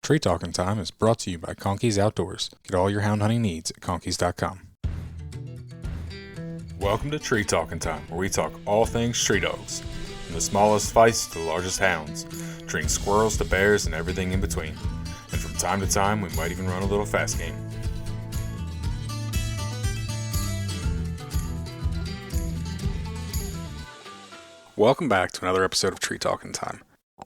Tree Talkin Time is brought to you by Conkeys Outdoors. Get all your hound hunting needs at conkeys.com. Welcome to Tree Talkin Time, where we talk all things tree dogs, from the smallest feists to the largest hounds, treating squirrels to bears and everything in between. And from time to time, we might even run a little fast game. Welcome back to another episode of Tree Talkin Time.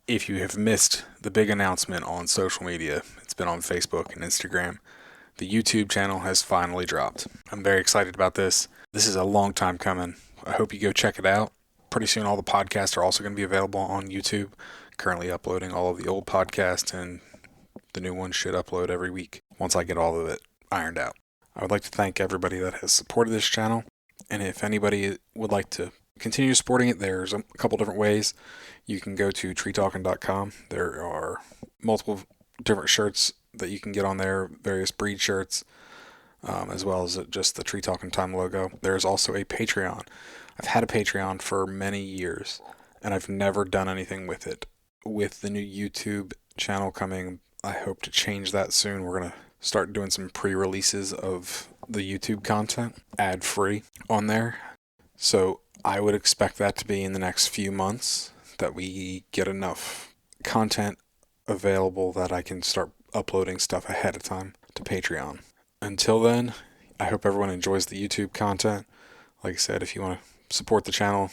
If you have missed the big announcement on social media, it's been on Facebook and Instagram, the YouTube channel has finally dropped. I'm very excited about this. This is a long time coming. I hope you go check it out. Pretty soon all the podcasts are also going to be available on YouTube. Currently uploading all of the old podcasts, and the new ones should upload every week once I get all of it ironed out. I would like to thank everybody that has supported this channel, and if anybody would like to continue supporting it, there's a couple different ways. You can go to treetalkin.com. There are multiple different shirts that you can get on there, various breed shirts, as well as just the Tree Talkin Time logo. There's also a Patreon. I've had a Patreon for many years, and I've never done anything with it. With the new YouTube channel coming, I hope to change that soon. We're going to start doing some pre-releases of the YouTube content, ad-free on there. So I would expect that to be in the next few months, that we get enough content available that I can start uploading stuff ahead of time to Patreon. Until then, I hope everyone enjoys the YouTube content. Like I said, if you want to support the channel,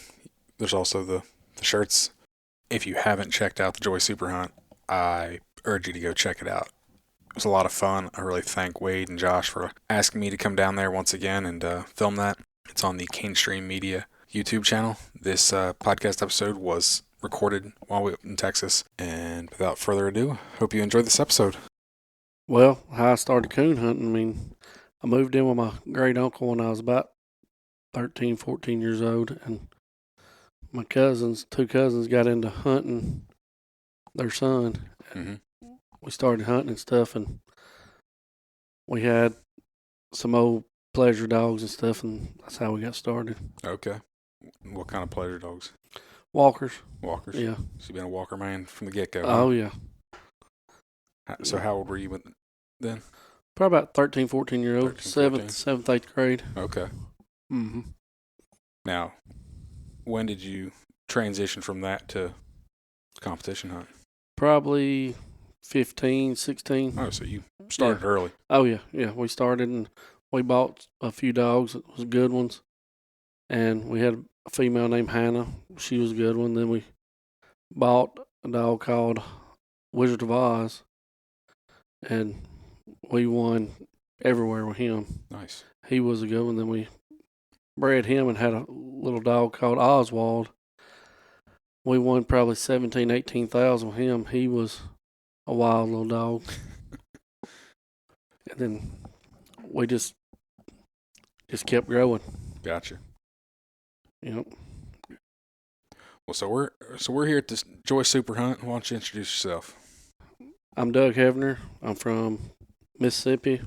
there's also the shirts. If you haven't checked out the Joy Super Hunt, I urge you to go check it out. It was a lot of fun. I really thank Wade and Josh for asking me to come down there once again and film that. It's on the Tree Media YouTube channel. This podcast episode was recorded while we were in Texas. And without further ado, hope you enjoyed this episode. Well, how I started coon hunting, I moved in with my great uncle when I was about 13, 14 years old, and my two cousins got into hunting their son. Mm-hmm. We started hunting and stuff, and we had some old pleasure dogs and stuff, and that's how we got started. Okay. What kind of pleasure dogs? Walkers. Walkers? Yeah. So you've been a walker man from the get-go. Oh, yeah. So how old were you then? Probably about 13, 14 year old. 13, 7th, 8th grade. Okay. Mm-hmm. Now, when did you transition from that to competition hunt? Probably 15, 16. Oh, so you started early. Oh, yeah. Yeah, we started and we bought a few dogs that was good ones. And we had a female named Hannah. She was a good one. Then we bought a dog called Wizard of Oz. And we won everywhere with him. Nice. He was a good one. Then we bred him and had a little dog called Oswald. We won probably 17,000, 18,000 with him. He was a wild little dog. And then we just kept growing. Gotcha. Yep. Well, so we're here at this Joy Super Hunt. Why don't you introduce yourself? I'm Doug Heavner. I'm from Mississippi.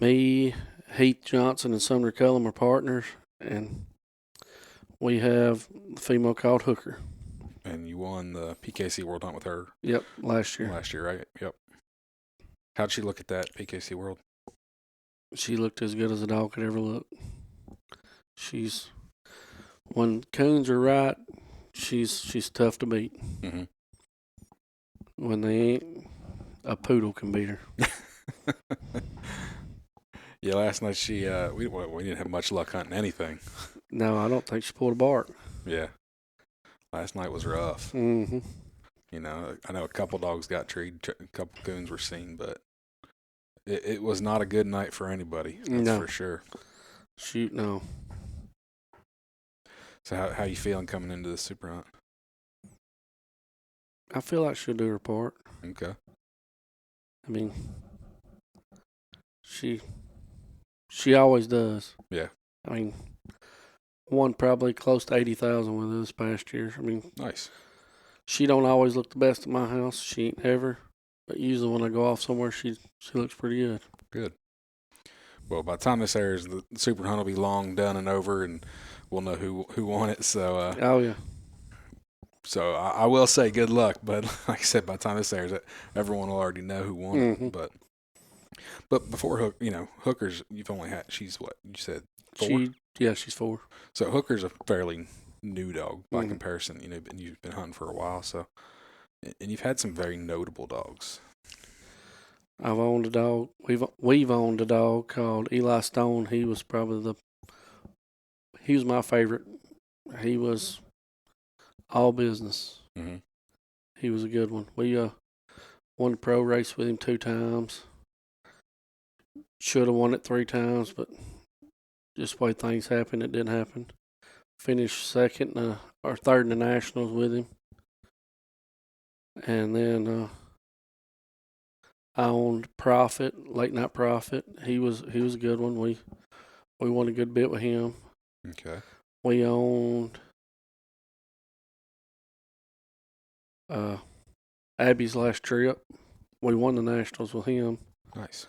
Me, Heath Johnson, and Sumner Cullum are partners, and we have a female called Hooker. And you won the PKC World Hunt with her. Yep, last year. Last year, right? Yep. How'd she look at that PKC World? She looked as good as a dog could ever look. When coons are right, she's tough to beat. Mm-hmm. When they ain't, a poodle can beat her. Yeah, last night we didn't have much luck hunting anything. No, I don't think she pulled a bark. Yeah. Last night was rough. Mm-hmm. You know, I know a couple dogs got treed, a couple coons were seen, but it was not a good night for anybody. That's for sure. Shoot, no. So how you feeling coming into the super hunt? I feel like she'll do her part. Okay. I mean, she always does. Yeah. I mean, won probably close to 80,000 with us past year. I mean, nice. She don't always look the best at my house. She ain't ever. But usually when I go off somewhere, she looks pretty good. Good. Well, by the time this airs, the super hunt will be long done and over, and we'll know who won it. So oh yeah. So I will say good luck, but like I said, by the time this airs, everyone will already know who won Mm-hmm. it. But before Hooker's, you've only had, she's what you said, 4. She's 4. So Hooker's a fairly new dog by Mm-hmm. comparison. And you've been hunting for a while, so and you've had some very notable dogs. I've owned a dog. We've owned a dog called Eli Stone. He was my favorite. He was all business. Mm-hmm. He was a good one. We won the pro race with him 2 times. Should have won it 3 times, but just the way things happened, it didn't happen. Finished second or third in the nationals with him, and then I owned Prophet, Late Night Prophet. He was a good one. We won a good bit with him. Okay. We owned Abby's last trip. We won the nationals with him. Nice.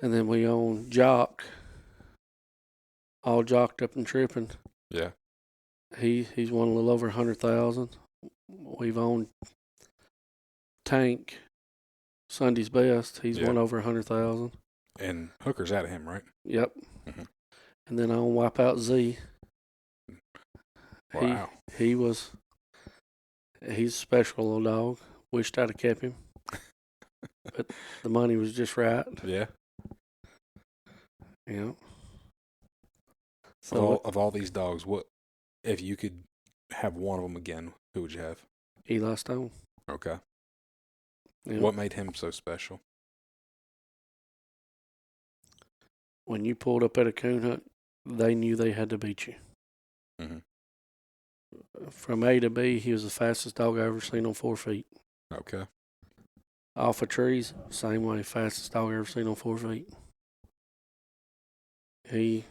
And then we owned Jock, all jocked up and tripping. Yeah. He's won a little over 100,000. We've owned Tank, Sunday's Best. He's won over 100,000. And Hooker's out of him, right? Yep. Mm-hmm. And then I own Wipeout Z. Wow. He's a special little dog. Wished I'd have kept him, but the money was just right. Yeah. Yeah. So Of all these dogs, what if you could have one of them again? Who would you have? Eli Stone. Okay. Yeah. What made him so special? When you pulled up at a coon hunt, they knew they had to beat you. Mm-hmm. From A to B, he was the fastest dog I ever seen on 4 feet. Okay. Off of trees, same way, fastest dog I ever seen on 4 feet. He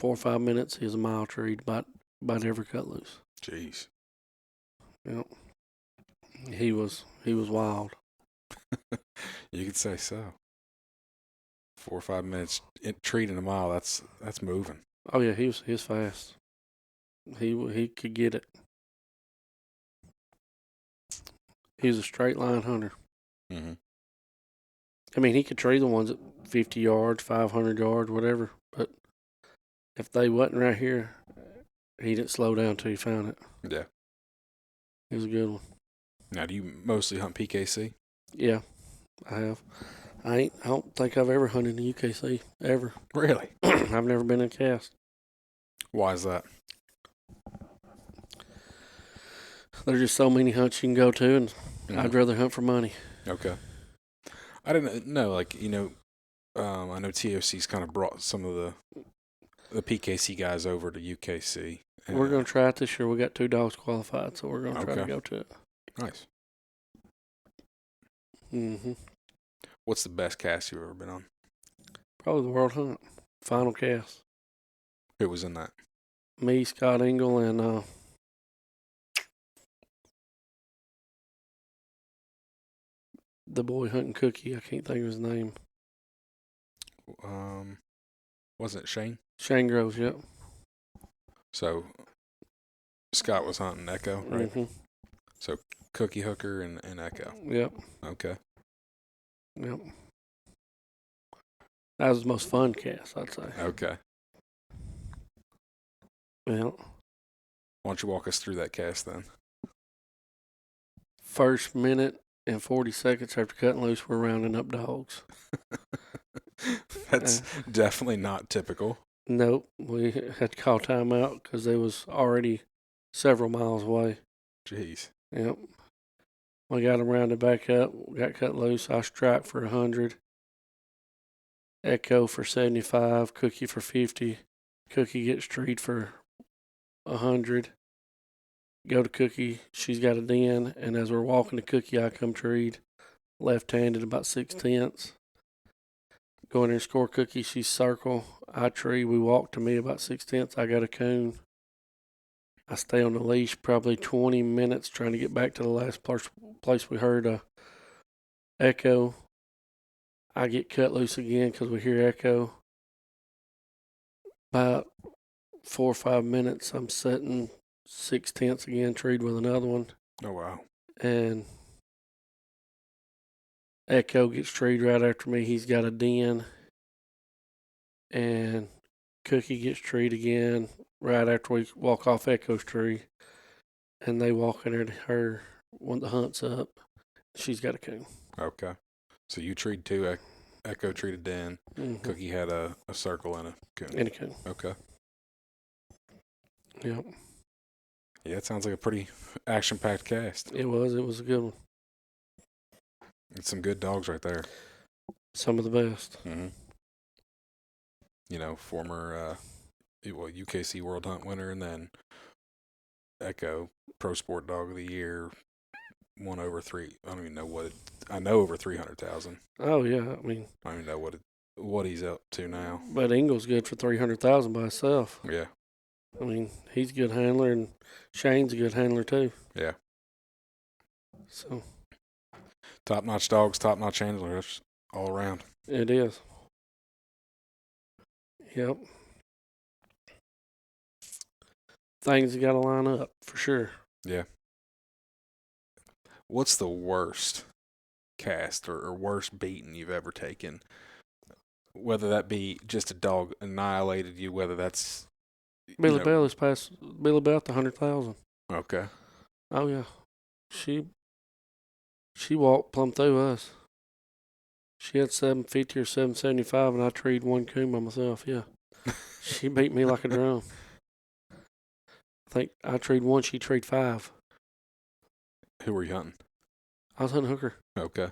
4 or 5 minutes, he's a mile treed, about every cut loose. Jeez. Yep. He was wild. You could say so. 4 or 5 minutes treating a mile. That's moving. Oh yeah, he was fast. He could get it. He was a straight line hunter. Mm-hmm. I mean, he could tree the ones at 50 yards, 500 yards, whatever. But if they wasn't right here, he didn't slow down till he found it. Yeah. He was a good one. Now, do you mostly hunt PKC? Yeah, I have. I don't think I've ever hunted in UKC ever. Really? I've never been in cast. Why is that? There's just so many hunts you can go to, and Mm-hmm. I'd rather hunt for money. Okay. I didn't know. Like I know TOC's kind of brought some of the PKC guys over to UKC. We're gonna try it this year. We got 2 dogs qualified, so we're gonna try to go to it. Nice. Mm-hmm. What's the best cast you've ever been on? Probably the World Hunt final cast. Who was in that? Me, Scott Engel, and the boy hunting Cookie. I can't think of his name. Wasn't it Shane? Shane Groves. Yep. So Scott was hunting Echo, right? Mm-hmm. So Cookie, Hooker, and Echo. Yep. Okay. Yep. That was the most fun cast, I'd say. Okay. Well, Why don't you walk us through that cast then? first minute and 40 seconds after cutting loose, we're rounding up dogs. That's definitely not typical. Nope. We had to call timeout because they was already several miles away. Jeez. Yep. We got them rounded back up. Got cut loose. I strike for 100. Echo for 75. Cookie for 50. Cookie gets treed for 100. Go to Cookie. She's got a den. And as we're walking to Cookie, I come treed left-handed about 6/10. Go in there and score Cookie. She's circle. I tree. We walk to me about 6/10. I got a coon. I stay on the leash probably 20 minutes trying to get back to the last place we heard Echo. I get cut loose again because we hear Echo. About 4 or 5 minutes, I'm sitting 6/10 again, treed with another one. Oh, wow. And Echo gets treed right after me. He's got a den. And Cookie gets treed again right after we walk off Echo's tree. And they walk in there to her when the hunt's up. She's got a coon. Okay. So you treed two, Echo treated den. Mm-hmm. Cookie had a circle and a coon. And a coon. Okay. Yep. Yeah, it sounds like a pretty action-packed cast. It was a good one. It's some good dogs right there. Some of the best. Mm-hmm. You know, former UKC World Hunt winner, and then Echo Pro Sport Dog of the Year, won over three. I don't even know what I know over 300,000. Oh yeah, I mean, I don't even know what he's up to now. But Ingle's good for 300,000 by himself. Yeah. I mean, he's a good handler, and Shane's a good handler too. Yeah. So Top-notch dogs, top-notch handlers all around. it is. Yep. Things got to line up for sure. Yeah. What's the worst cast or worst beating you've ever taken? Whether that be just a dog annihilated you, whether that's Billy Bell is past Billy Bell the 100,000. Okay. Oh yeah, she walked plumb through us. She had 750 or 775, and I treed one coon by myself. Yeah, she beat me like a drum. I think I treed one. She treed 5. Who were you hunting? I was hunting hooker. Okay.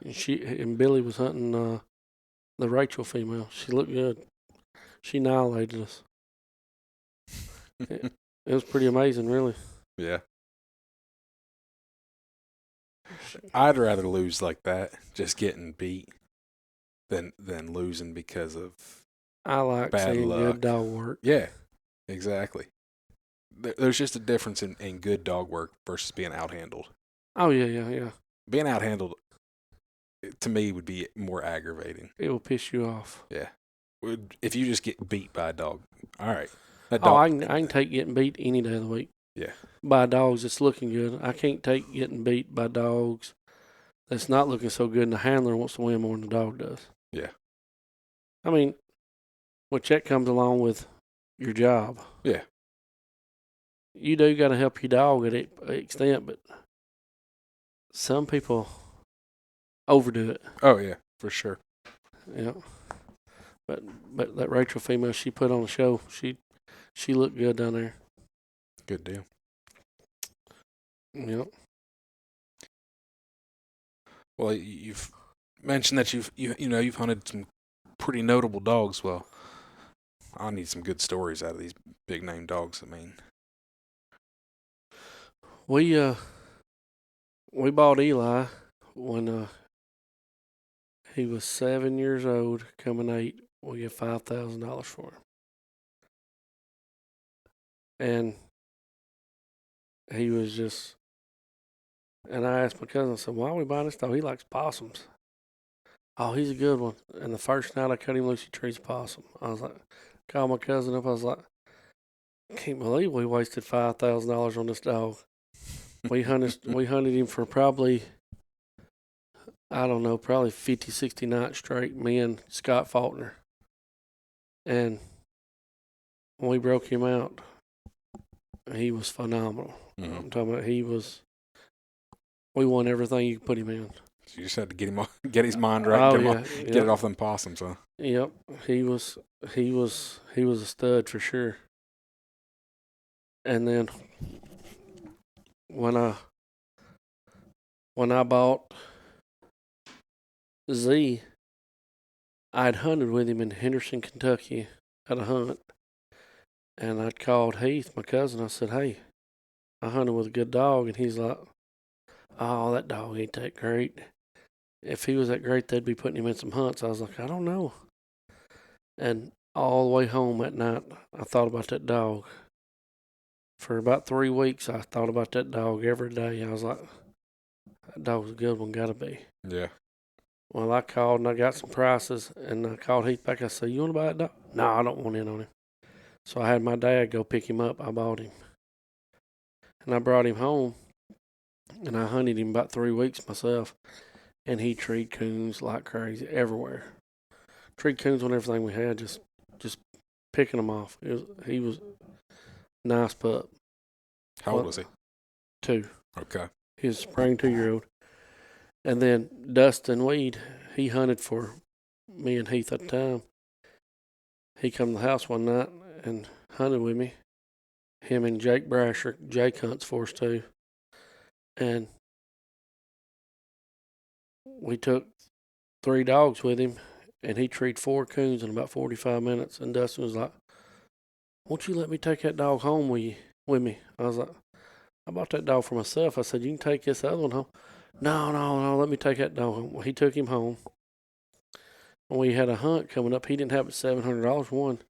And Billy was hunting the Rachel female. She looked good. She annihilated us. It was pretty amazing, really. Yeah. I'd rather lose like that, just getting beat, than losing because of I like bad seeing luck. good dog work. Yeah, exactly. There's just a difference in good dog work versus being outhandled. Oh yeah. Being outhandled, to me, would be more aggravating. It will piss you off. Yeah. If you just get beat by a dog, all right. That Oh, dog, I can take getting beat any day of the week. Yeah. By dogs that's looking good. I can't take getting beat by dogs that's not looking so good, and the handler wants to win more than the dog does. Yeah. I mean, which that comes along with your job. Yeah. You do got to help your dog at an extent, but some people overdo it. Oh yeah, for sure. Yeah. But that Rachel female, she put on a show. She looked good down there. Good deal. Yep. Well, you've mentioned that you've hunted some pretty notable dogs. Well, I need some good stories out of these big name dogs. I mean, we bought Eli when he was 7 years old, coming 8. We get $5,000 for him, and he was just. And I asked my cousin, I said, "Why are we buying this dog? He likes possums." "Oh, he's a good one." And the first night I cut him loose, he trees possum. I was like, called my cousin up. I was like, "Can't believe we wasted $5,000 on this dog." We hunted him for probably, I don't know, probably 50, 60 nights straight, me and Scott Faulkner. And when we broke him out, he was phenomenal. Mm-hmm. I'm talking about we won everything you could put him in. So you just had to get his mind right, get it off them possums, huh? Yep, he was a stud for sure. And then when I bought Z, I'd hunted with him in Henderson, Kentucky at a hunt, and I'd called Heath, my cousin. I said, "Hey, I hunted with a good dog," and he's like, "Oh, that dog ain't that great. If he was that great, they'd be putting him in some hunts." I was like, "I don't know." And all the way home at night, I thought about that dog. For about 3 weeks, I thought about that dog every day. I was like, that dog's a good one, gotta be. Yeah. Well, I called and I got some prices, and I called Heath back. I said, "You want to buy that dog?" "No, I don't want in on him." So I had my dad go pick him up. I bought him. and I brought him home, and I hunted him about 3 weeks myself, and he treed coons like crazy everywhere. Treed coons on everything we had, just picking them off. He was a nice pup. How old was he? 2. Okay. He was a spring 2-year-old. And then Dustin Weed, he hunted for me and Heath at the time. He come to the house one night and hunted with me. Him and Jake Brasher. Jake hunts for us too. And we took 3 dogs with him, and he treated 4 coons in about 45 minutes. And Dustin was like, "Won't you let me take that dog home with me?" I was like, "I bought that dog for myself." I said, "You can take this other one home." No, let me take that dog home. Well, he took him home. And we had a hunt coming up. He didn't have it $700 for one.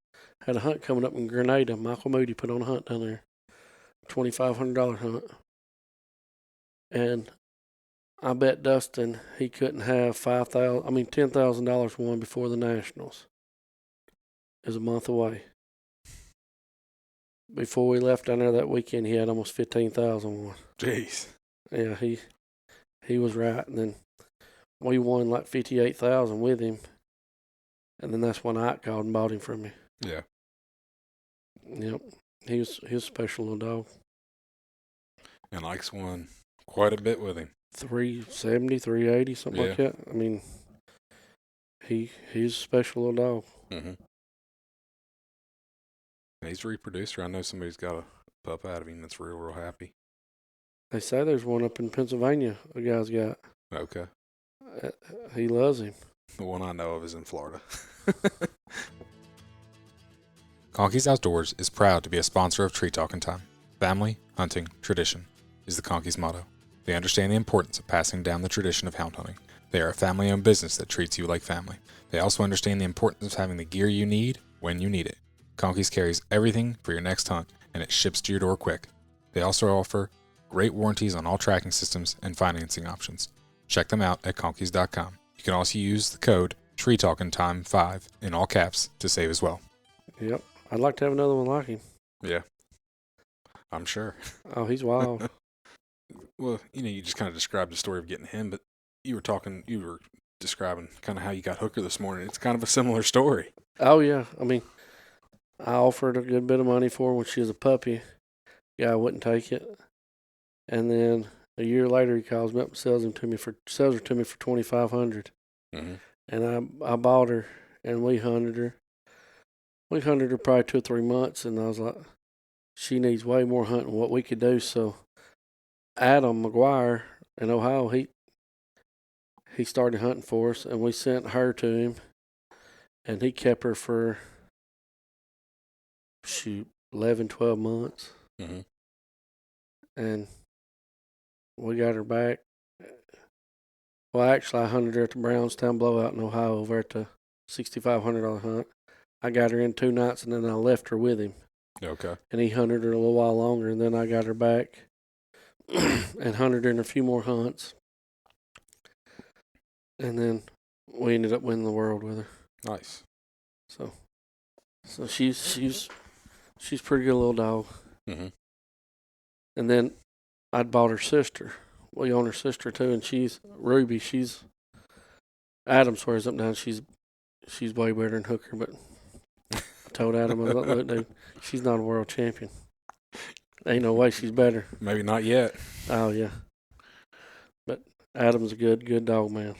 Had a hunt coming up in Grenada. Michael Moody put on a hunt down there. $2,500 hunt. And I bet Dustin he couldn't have $10,000 for one before the Nationals. It was a month away. Before we left down there that weekend, he had almost 15,000 one. Jeez. Yeah, he was right. And then we won like 58,000 with him. And then that's when Ike called and bought him from me. Yeah. Yep. He was a special little dog. And Ike's won quite a bit with him. 370, 380, something like that. I mean, he's a special little dog. Mm-hmm. And he's a reproducer. I know somebody's got a pup out of him that's real happy. They say there's one up in Pennsylvania a guy's got. Okay. He loves him. The one I know of is in Florida. Conkey's Outdoors is proud to be a sponsor of Tree Talkin Time. Family, hunting, tradition is the Conkey's motto. They understand the importance of passing down the tradition of hound hunting. They are a family-owned business that treats you like family. They also understand the importance of having the gear you need when you need it. Conkey's carries everything for your next hunt, and it ships to your door quick. They also offer great warranties on all tracking systems and financing options. Check them out at conkeys.com. You can also use the code TreeTalkinTime5 in all caps to save as well. Yep. I'd like to have another one like him. Yeah. I'm sure. Oh, he's wild. Well, you just kind of described the story of getting him, but you were describing kind of how you got Hooker this morning. It's kind of a similar story. Oh, yeah. I mean, I offered a good bit of money for her when she was a puppy. Guy wouldn't take it. And then a year later, he calls me up and sells her to me for $2,500. Mm-hmm. And I bought her, and we hunted her. We hunted her probably 2 or 3 months, and I was like, she needs way more hunting than what we could do. So Adam McGuire in Ohio, he started hunting for us, and we sent her to him, and he kept her for 11, 12 months. Mm-hmm. And we got her back. Well, actually, I hunted her at the Brownstown Blowout in Ohio over at the $6,500 hunt. I got her in 2 nights, and then I left her with him. Okay. And he hunted her a little while longer, and then I got her back and hunted her in a few more hunts. And then we ended up winning the world with her. Nice. So she's pretty good little dog. Mm-hmm. And then I'd bought her sister. We own her sister too, and she's Ruby. Adam swears up and down she's way better than Hooker, but I told Adam, I was like, look, dude, she's not a world champion. Ain't no way she's better. Maybe not yet. Oh yeah. But Adam's a good dog, man.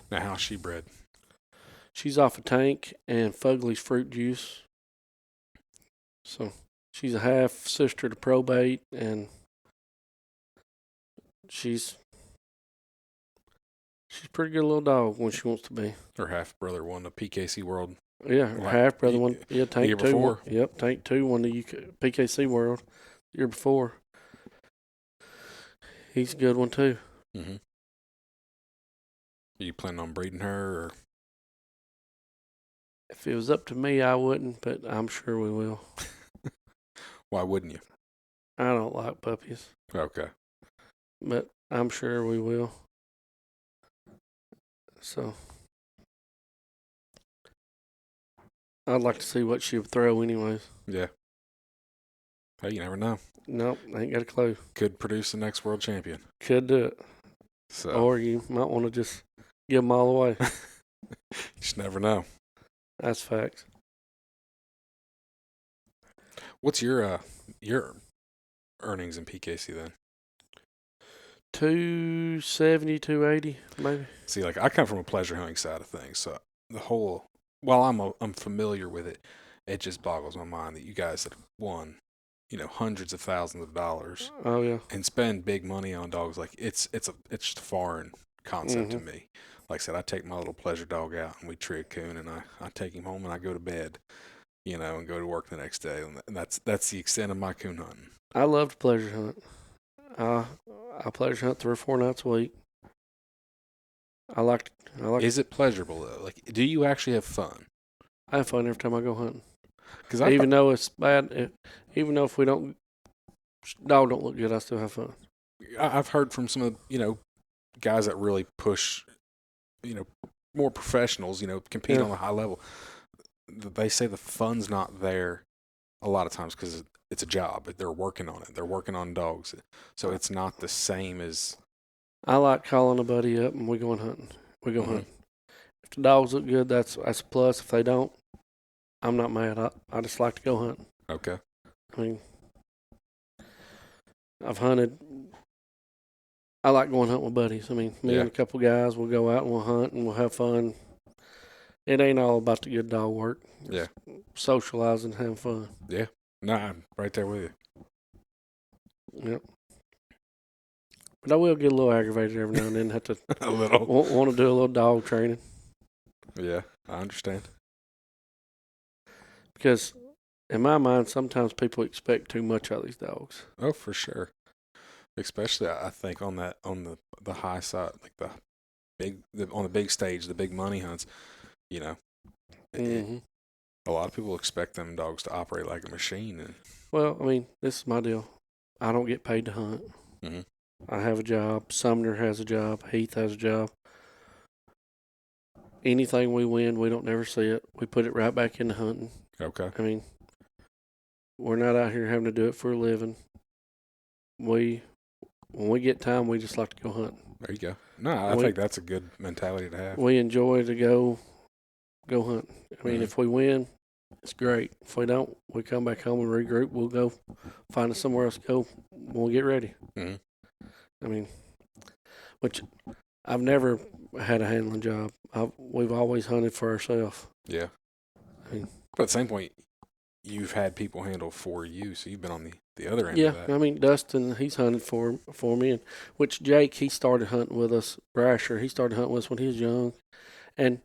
Now, how's she bred? She's off a tank and Fugly's fruit juice. So she's a half sister to Probate, and she's a pretty good little dog when she wants to be. Her half brother won the PKC World. Yeah, her half brother won. Yeah, Tank year 2. before. Yep, Tank 2 won the PKC World the year before. He's a good one too. Mm-hmm. Are you planning on breeding her, or? If it was up to me, I wouldn't, but I'm sure we will. Why wouldn't you? I don't like puppies, Okay. but I'm sure we will. So I'd like to see what she would throw anyways. Yeah. Hey, you never know. Nope, I ain't got a clue. Could produce the next world champion. Could do it. So Or you might want to just give them all away. just never know. That's facts. What's your earnings in PKC then? 270, 280, maybe. See, like I come from a pleasure hunting side of things, so the whole while I'm familiar with it, it just boggles my mind that you guys have won, hundreds of thousands of dollars Oh yeah. and spend big money on dogs. Like it's just a foreign concept to me. Like I said, I take my little pleasure dog out and we tree a coon and I take him home and I go to bed, and go to work the next day. And that's the extent of my coon hunting. I love to pleasure hunt. I pleasure hunt 3 or 4 nights a week. I like. Is it pleasurable though? Like, do you actually have fun? I have fun every time I go hunting. Because even though it's bad, even though if we dog don't look good, I still have fun. I've heard from some of guys that really push, more professionals, compete on a high level. They say the fun's not there a lot of times because it's a job. They're working on it. They're working on dogs, so it's not the same as. I like calling a buddy up and we going hunting. We go hunting. If the dogs look good, that's a plus. If they don't, I'm not mad. I just like to go hunting. Okay. I mean, I've hunted. I like going hunting with buddies. I mean, me and a couple guys will go out and we'll hunt and we'll have fun. It ain't all about the good dog work. Yeah. Socializing, having fun. Yeah. No, I'm right there with you. Yep. But I will get a little aggravated every now and then. Have to a little. Want to do a little dog training. Yeah, I understand. Because in my mind, sometimes people expect too much out of these dogs. Oh, for sure. Especially, I think on the high side, like on the big stage, the big money hunts. A lot of people expect them dogs to operate like a machine. And well, I mean, this is my deal. I don't get paid to hunt. mm-hmm. I have a job. Sumner has a job. Heath has a job. Anything we win, we don't never see it. We put it right back into hunting. Okay. I mean, we're not out here having to do it for a living. When we get time, we just like to go hunting. There you go. No, I think that's a good mentality to have. We enjoy to go hunting. I mean, if we win, it's great. If we don't, we come back home and regroup. We'll go find us somewhere else to go when we get ready. Mm-hmm. I mean, which I've never had a handling job. We've always hunted for ourselves. Yeah. But at the same point, you've had people handle for you, so you've been on the other end of that. Yeah, I mean, Dustin, he's hunted for me. And which Jake, he started hunting with us. Brasher, he started hunting with us when he was young. And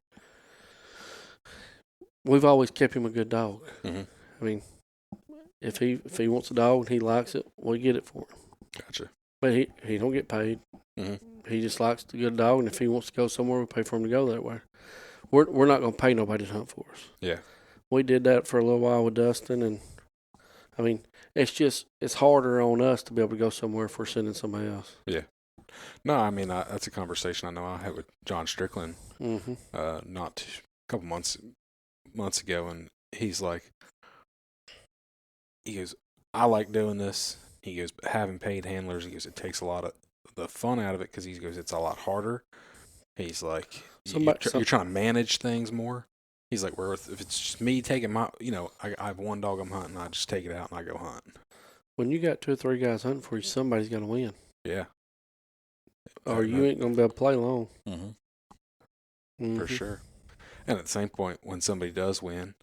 we've always kept him a good dog. Mm-hmm. I mean, if he wants a dog and he likes it, we get it for him. Gotcha. But he don't get paid. Mm-hmm. He just likes the good dog, and if he wants to go somewhere, we pay for him to go that way. We're not going to pay nobody to hunt for us. Yeah. We did that for a little while with Dustin, and I mean, it's harder on us to be able to go somewhere if we're sending somebody else. Yeah. No, I mean that's a conversation I know I had with John Strickland, not a couple months ago, and he's like, I like doing this. He goes, having paid handlers, he goes, it takes a lot of the fun out of it because he goes, it's a lot harder. He's like, you're trying to manage things more. He's like, where if it's just me taking my, I have one dog I'm hunting, I just take it out and I go hunt. When you got 2 or 3 guys hunting for you, somebody's got to win. Yeah. Or you ain't going to be able to play long. Mm-hmm. For sure. And at the same point, when somebody does win,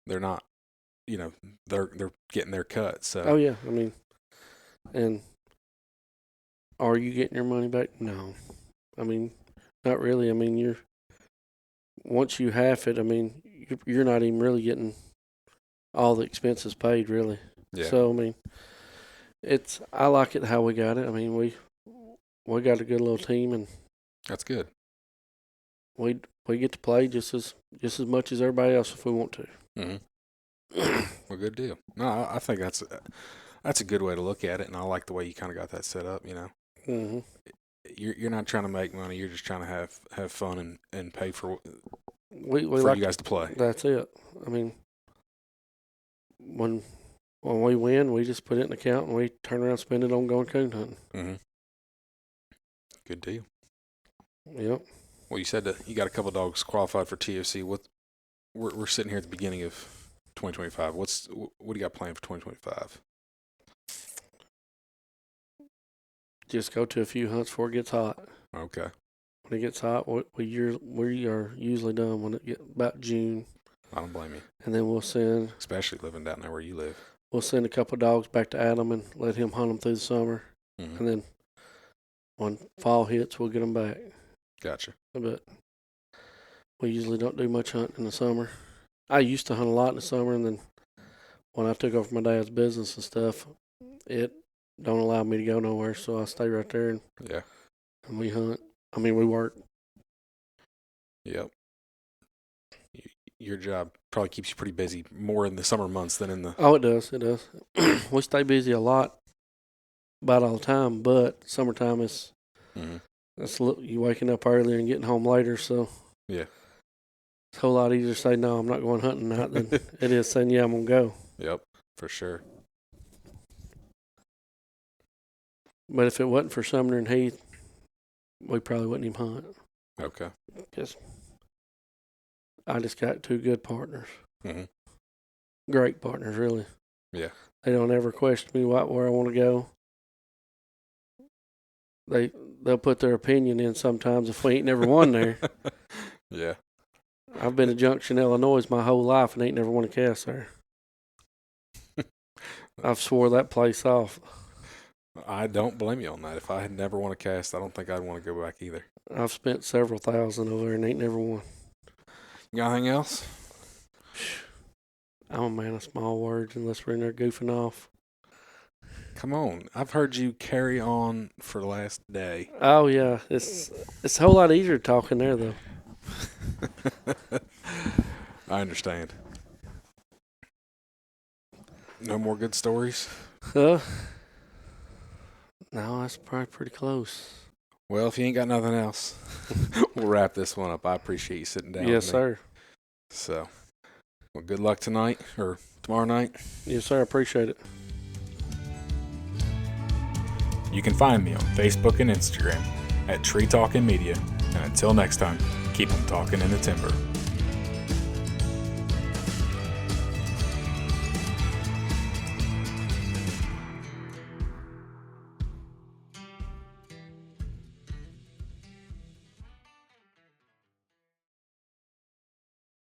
they're not, they're getting their cut. So. Oh yeah, I mean, and are you getting your money back? No, I mean, not really. I mean, once you half it, I mean, you're not even really getting all the expenses paid, really. Yeah. So I mean, I like it how we got it. I mean, we got a good little team, and that's good. We get to play just as much as everybody else if we want to. Mm-hmm. Well, good deal. No, I think that's a good way to look at it, and I like the way you kind of got that set up. Mm-hmm. You're not trying to make money. You're just trying to have fun and pay for we for like you guys to play. That's it. I mean, when When we win, we just put it in the account and we turn around and spend it on going coon hunting. Mm-hmm. Good deal. Yep. Well, you said that you got a couple dogs qualified for TFC. We're sitting here at the beginning of 2025. What do you got planned for 2025? Just go to a few hunts before it gets hot. Okay. When it gets hot, we are usually done when it gets about June. I don't blame you. And then we'll send, especially living down there where you live. We'll send a couple of dogs back to Adam and let him hunt them through the summer. Mm-hmm. And then when fall hits, we'll get them back. Gotcha. But we usually don't do much hunting in the summer. I used to hunt a lot in the summer, and then when I took over my dad's business and stuff, it don't allow me to go nowhere, so I stay right there and we hunt. I mean, we work. Yep. Your job probably keeps you pretty busy more in the summer months than in the... Oh, it does. It does. We stay busy a lot, about all the time, but summertime is... Mm-hmm. You waking up earlier and getting home later, so... Yeah. It's a whole lot easier to say, no, I'm not going hunting tonight than it is saying, yeah, I'm going to go. Yep, for sure. But if it wasn't for Sumner and Heath, we probably wouldn't even hunt. Okay. Because I just got two good partners. Mm-hmm. Great partners, really. Yeah. They don't ever question me where I want to go. They'll put their opinion in sometimes if we ain't never won there. Yeah. I've been to Junction, Illinois my whole life and ain't never won a cast there. I've swore that place off. I don't blame you on that. If I had never won a cast, I don't think I'd want to go back either. I've spent several thousand over there and ain't never won. You got anything else? I'm a man of small words unless we're in there goofing off. Come on. I've heard you carry on for the last day. Oh, yeah. It's a whole lot easier talking there, though. I understand. No more good stories? No, that's probably pretty close. Well, if you ain't got nothing else, we'll wrap this one up. I appreciate you sitting down Yes, with me. sir. So, well, good luck tonight or tomorrow night. Yes, sir. I appreciate it. You can find me on Facebook and Instagram at Tree Talkin Media. And until next time, keep them talking in the timber.